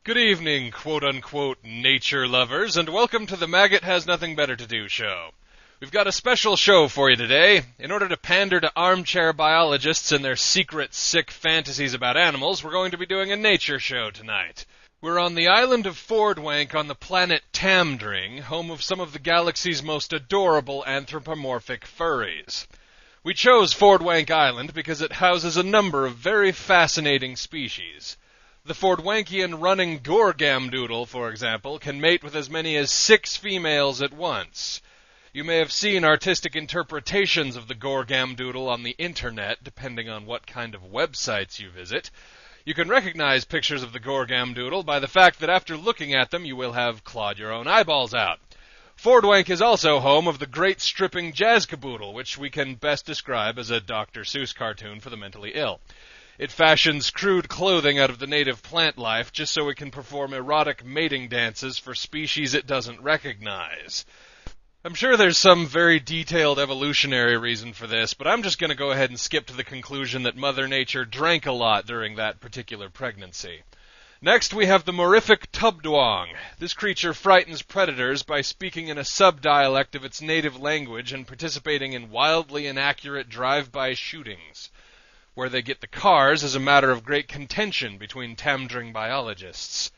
Good evening, quote-unquote, nature lovers, and welcome to the Maggot Has Nothing Better to Do show. We've got a special show for you today. In order to pander to armchair biologists and their secret, sick fantasies about animals, we're going to be doing a nature show tonight. We're on the island of Fordwank on the planet Tamdring, home of some of the galaxy's most adorable anthropomorphic furries. We chose Fordwank Island because it houses a number of very fascinating species. The Fordwankian running gorgamdoodle, for example, can mate with as many as 6 females at once. You may have seen artistic interpretations of the gorgamdoodle on the internet, depending on what kind of websites you visit. You can recognize pictures of the gorgamdoodle by the fact that after looking at them you will have clawed your own eyeballs out. Fordwank is also home of the great stripping jazzcaboodle, which we can best describe as a Dr. Seuss cartoon for the mentally ill. It fashions crude clothing out of the native plant life just so it can perform erotic mating dances for species it doesn't recognize. I'm sure there's some very detailed evolutionary reason for this, but I'm just going to go ahead and skip to the conclusion that Mother Nature drank a lot during that particular pregnancy. Next, we have the morific tubduong. This creature frightens predators by speaking in a subdialect of its native language and participating in wildly inaccurate drive-by shootings. Where they get the cars is a matter of great contention between Tamdring biologists.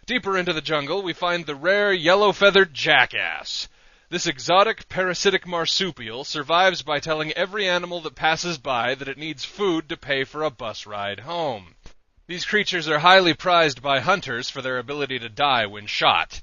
Deeper into the jungle, we find the rare yellow-feathered jackass. This exotic parasitic marsupial survives by telling every animal that passes by that it needs food to pay for a bus ride home. These creatures are highly prized by hunters for their ability to die when shot.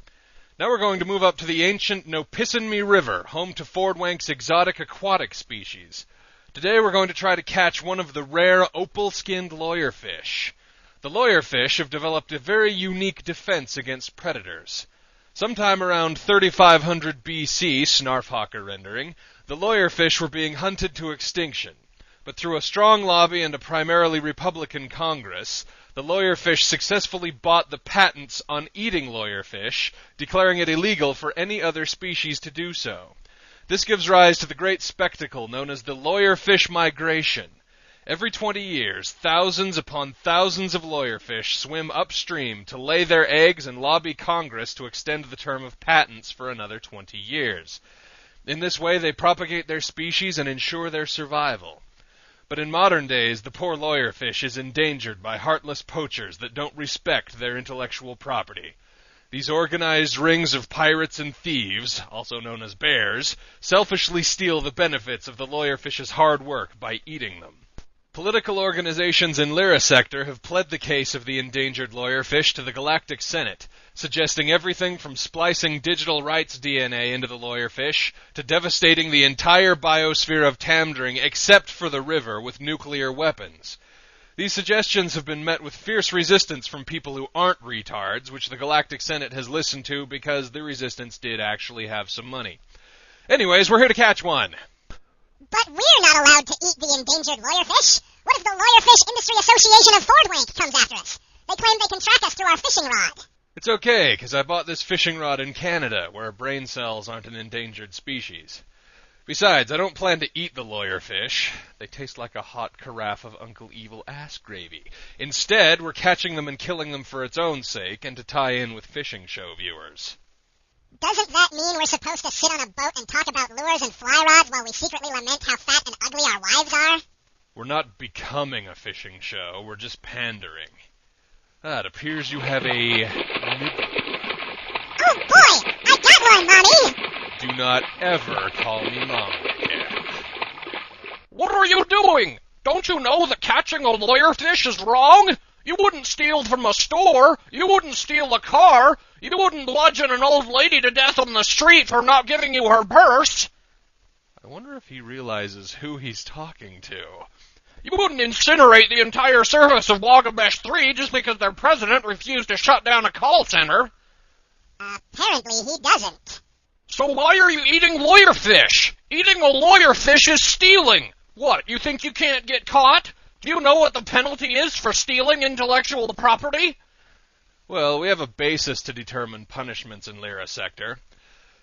Now we're going to move up to the ancient Nopissenme River, home to Fordwank's exotic aquatic species. Today we're going to try to catch one of the rare opal-skinned lawyerfish. The lawyerfish have developed a very unique defense against predators. Sometime around 3500 BC, Snarfhawker rendering, the lawyerfish were being hunted to extinction. But through a strong lobby and a primarily Republican Congress, the lawyerfish successfully bought the patents on eating lawyerfish, declaring it illegal for any other species to do so. This gives rise to the great spectacle known as the lawyerfish migration. Every 20 years, thousands upon thousands of lawyerfish swim upstream to lay their eggs and lobby Congress to extend the term of patents for another 20 years. In this way, they propagate their species and ensure their survival. But in modern days, the poor lawyerfish is endangered by heartless poachers that don't respect their intellectual property. These organized rings of pirates and thieves, also known as bears, selfishly steal the benefits of the lawyerfish's hard work by eating them. Political organizations in Lyra Sector have pled the case of the endangered lawyerfish to the Galactic Senate, suggesting everything from splicing digital rights DNA into the lawyerfish to devastating the entire biosphere of Tamdring except for the river with nuclear weapons. These suggestions have been met with fierce resistance from people who aren't retards, which the Galactic Senate has listened to because the resistance did actually have some money. Anyways, we're here to catch one. But we're not allowed to eat the endangered lawyerfish. What if the Lawyerfish Industry Association of Fordwank comes after us? They claim they can track us through our fishing rod. It's okay, because I bought this fishing rod in Canada, where brain cells aren't an endangered species. Besides, I don't plan to eat the lawyerfish. They taste like a hot carafe of Uncle Evil ass gravy. Instead, we're catching them and killing them for its own sake and to tie in with fishing show viewers. Doesn't that mean we're supposed to sit on a boat and talk about lures and fly rods while we secretly lament how fat and ugly our wives are? We're not becoming a fishing show, we're just pandering. It appears you have a... Oh boy! I got one, Mommy! Do not ever call me Mom again. What are you doing? Don't you know that catching a lawyerfish is wrong? You wouldn't steal from a store. You wouldn't steal a car. You wouldn't bludgeon an old lady to death on the street for not giving you her purse. I wonder if he realizes who he's talking to. You wouldn't incinerate the entire service of Wagabesh 3 just because their president refused to shut down a call center. Apparently he doesn't. So why are you eating lawyerfish? Eating a lawyerfish is stealing. What, you think you can't get caught? Do you know what the penalty is for stealing intellectual property? Well, we have a basis to determine punishments in Lyra Sector.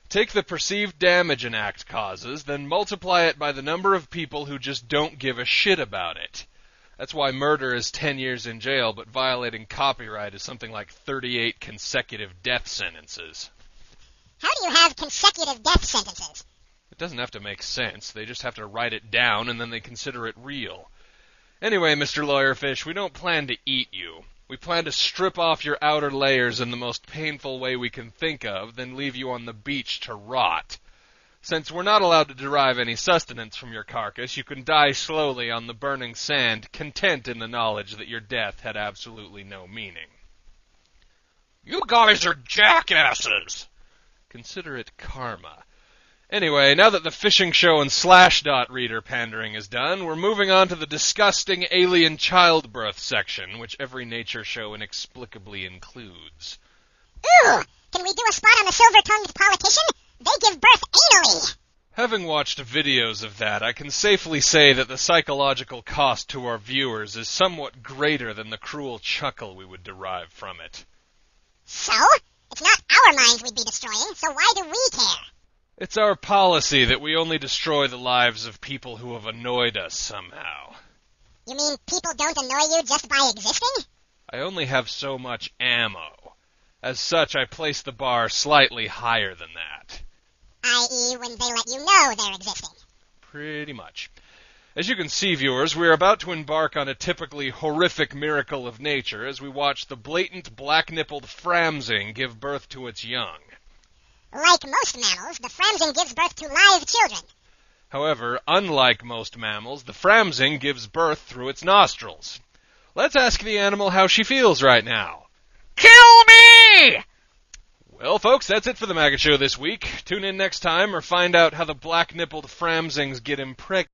Take the perceived damage an act causes, then multiply it by the number of people who just don't give a shit about it. That's why murder is 10 years in jail, but violating copyright is something like 38 consecutive death sentences. How do you have consecutive death sentences? It doesn't have to make sense. They just have to write it down, and then they consider it real. Anyway, Mr. Lawyerfish, we don't plan to eat you. We plan to strip off your outer layers in the most painful way we can think of, then leave you on the beach to rot. Since we're not allowed to derive any sustenance from your carcass, you can die slowly on the burning sand, content in the knowledge that your death had absolutely no meaning. You guys are jackasses! Consider it karma. Anyway, now that the fishing show and Slashdot reader pandering is done, we're moving on to the disgusting alien childbirth section, which every nature show inexplicably includes. Ooh! Can we do a spot on the silver-tongued politician? They give birth anally! Having watched videos of that, I can safely say that the psychological cost to our viewers is somewhat greater than the cruel chuckle we would derive from it. So? It's not our minds we'd be destroying, so why do we care? It's our policy that we only destroy the lives of people who have annoyed us somehow. You mean people don't annoy you just by existing? I only have so much ammo. As such, I place the bar slightly higher than that. I.e., when they let you know they're existing. Pretty much. As you can see, viewers, we are about to embark on a typically horrific miracle of nature as we watch the blatant black-nippled framsing give birth to its young. Like most mammals, the framsing gives birth to live children. However, unlike most mammals, the framsing gives birth through its nostrils. Let's ask the animal how she feels right now. Kill me! Well, folks, that's it for the Maggott Show this week. Tune in next time or find out how the black-nippled framsings get impregnated.